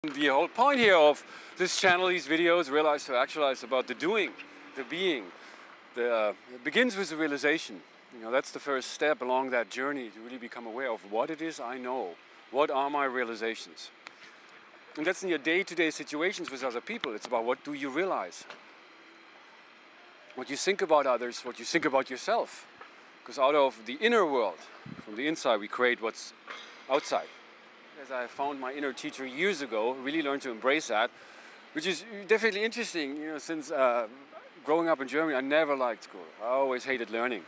The whole point here of this channel, these videos, Realize to Actualize, about the doing, the being. It begins with the realization. You know, that's the first step along that journey to really become aware of what it is I know. What are my realizations? And that's in your day-to-day situations with other people. It's about what do you realize? What you think about others, what you think about yourself. Because out of the inner world, from the inside, we create what's outside. As I found my inner teacher years ago, really learned to embrace that, which is definitely interesting. You know, since growing up in Germany, I never liked school. I always hated learning.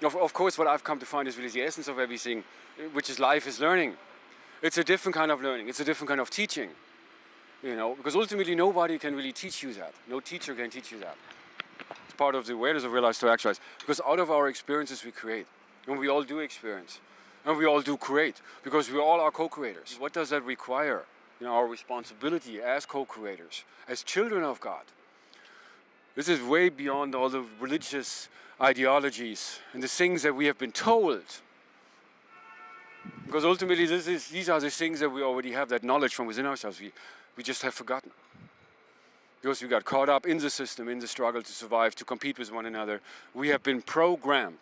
Of course, what I've come to find is really the essence of everything, which is life is learning. It's a different kind of learning. It's a different kind of teaching. You know, because ultimately nobody can really teach you that. No teacher can teach you that. It's part of the awareness of Realize to Actualize. Because out of our experiences we create, and we all do experience. And we all do create, because we all are co-creators. What does that require? You know, our responsibility as co-creators, as children of God. This is way beyond all the religious ideologies and the things that we have been told. Because ultimately these are the things that we already have, that knowledge from within ourselves. We just have forgotten. Because we got caught up in the system, in the struggle to survive, to compete with one another. We have been programmed.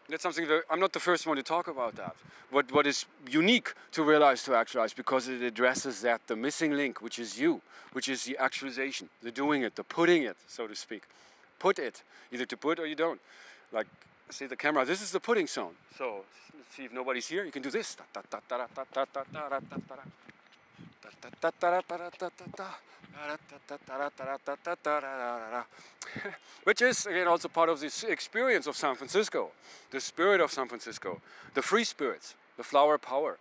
That's something that I'm not the first one to talk about that. What is unique to Realize to Actualize, because it addresses that, the missing link, which is you, which is the actualization, the doing it, the putting it, so to speak. Put it, either to put or you don't. Like, see the camera, this is the putting zone. So, let's see if nobody's here, you can do this. Which is, again, also part of this experience of San Francisco, the spirit of San Francisco, the free spirits, the flower power,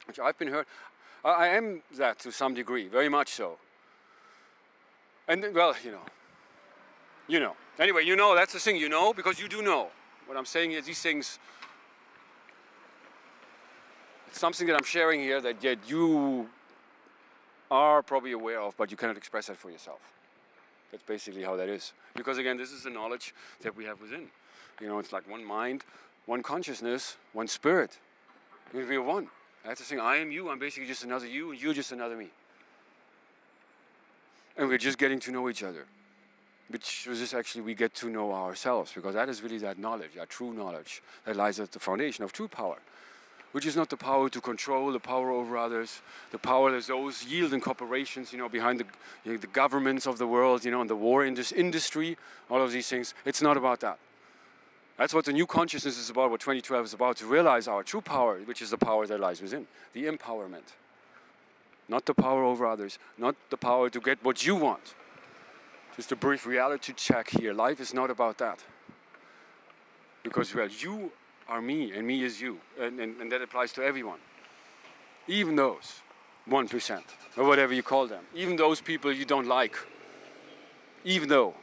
which I've been heard. I am that to some degree, very much so. And, well, you know. Anyway, you know, that's the thing, you know, because you do know. What I'm saying is these things, it's something that I'm sharing here that yet you are probably aware of, but you cannot express that for yourself. That's basically how that is. Because again, this is the knowledge that we have within. You know, it's like one mind, one consciousness, one spirit. We are one. That's the thing. I am you. I'm basically just another you, and you're just another me. And we're just getting to know each other. Which is just actually we get to know ourselves, because that is really that knowledge, that true knowledge that lies at the foundation of true power. Which is not the power to control, the power over others, the power that those yielding corporations, you know, behind the governments of the world, you know, and the war industry, all of these things. It's not about that. That's what the new consciousness is about, what 2012 is about, to realize our true power, which is the power that lies within, the empowerment. Not the power over others, not the power to get what you want. Just a brief reality check here. Life is not about that. Because, well, you are me, and me is you, and that applies to everyone. Even those 1%, or whatever you call them, even those people you don't like, even though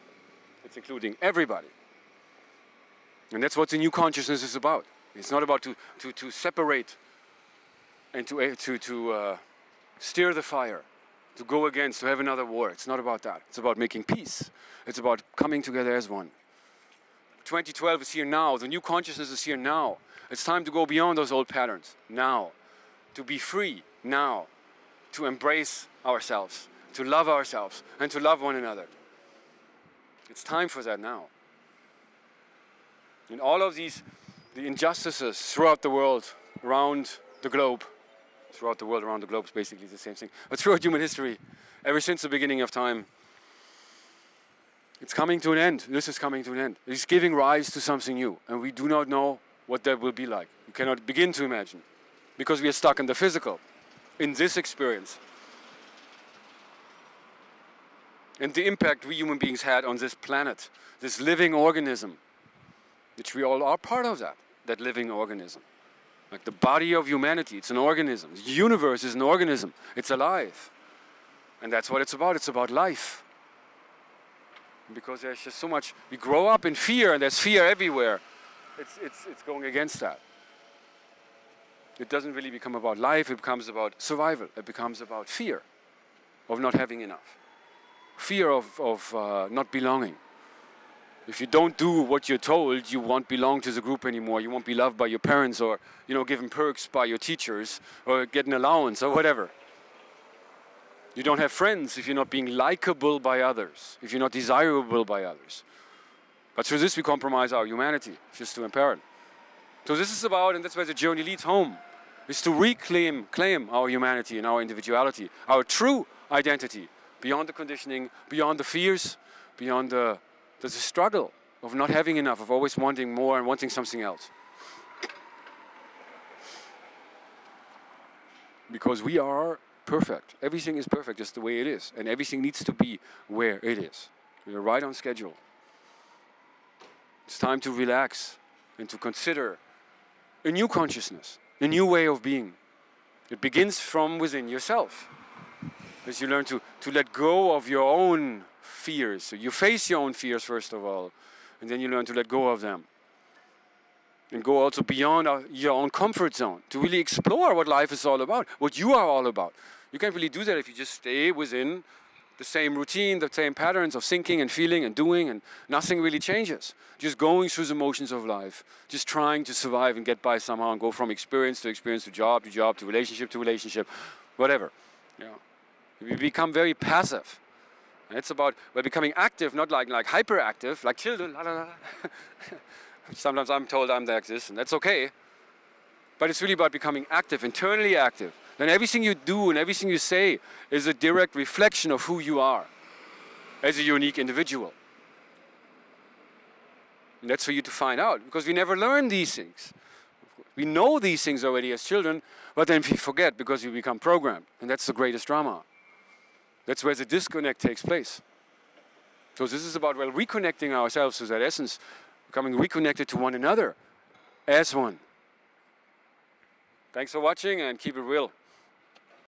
it's including everybody. And that's what the new consciousness is about. It's not about to separate and to steer the fire, to go against, to have another war. It's not about that. It's about making peace. It's about coming together as one. 2012 is here now. The new consciousness is here now. It's time to go beyond those old patterns now. To be free now. To embrace ourselves. To love ourselves. And to love one another. It's time for that now. In all of these, the injustices throughout the world, around the globe, throughout the world, around the globe is basically the same thing. But throughout human history, ever since the beginning of time, it's coming to an end. This is coming to an end. It's giving rise to something new. And we do not know what that will be like. We cannot begin to imagine. Because we are stuck in the physical. In this experience. And the impact we human beings had on this planet. This living organism. Which we all are part of that. That living organism. Like the body of humanity. It's an organism. The universe is an organism. It's alive. And that's what it's about. It's about life. Because there's just so much, we grow up in fear, and there's fear everywhere. It's going against that. It doesn't really become about life, it becomes about survival. It becomes about fear of not having enough. Fear of not belonging. If you don't do what you're told, you won't belong to the group anymore. You won't be loved by your parents, or given perks by your teachers, or get an allowance or whatever. You don't have friends if you're not being likable by others, if you're not desirable by others. But through this we compromise our humanity, just to claim. So this is about, and that's where the journey leads home, is to claim our humanity and our individuality, our true identity, beyond the conditioning, beyond the fears, beyond the struggle of not having enough, of always wanting more and wanting something else. Because we are perfect. Everything is perfect just the way it is. And everything needs to be where it is. We are right on schedule. It's time to relax and to consider a new consciousness, a new way of being. It begins from within yourself. As you learn to let go of your own fears. So you face your own fears first of all, and then you learn to let go of them. And go also beyond your own comfort zone, to really explore what life is all about, what you are all about. You can't really do that if you just stay within the same routine, the same patterns of thinking and feeling and doing, and nothing really changes. Just going through the motions of life, just trying to survive and get by somehow and go from experience to experience, to job to relationship, whatever. We become very passive. And it's about becoming active, not like hyperactive, like children. La, la, la. Sometimes I'm told I'm like this, and that's okay. But it's really about becoming active, internally active. Then everything you do and everything you say is a direct reflection of who you are as a unique individual. And that's for you to find out, because we never learn these things. We know these things already as children, but then we forget because we become programmed. And that's the greatest drama. That's where the disconnect takes place. So this is about reconnecting ourselves to that essence, becoming reconnected to one another as one. Thanks for watching, and keep it real.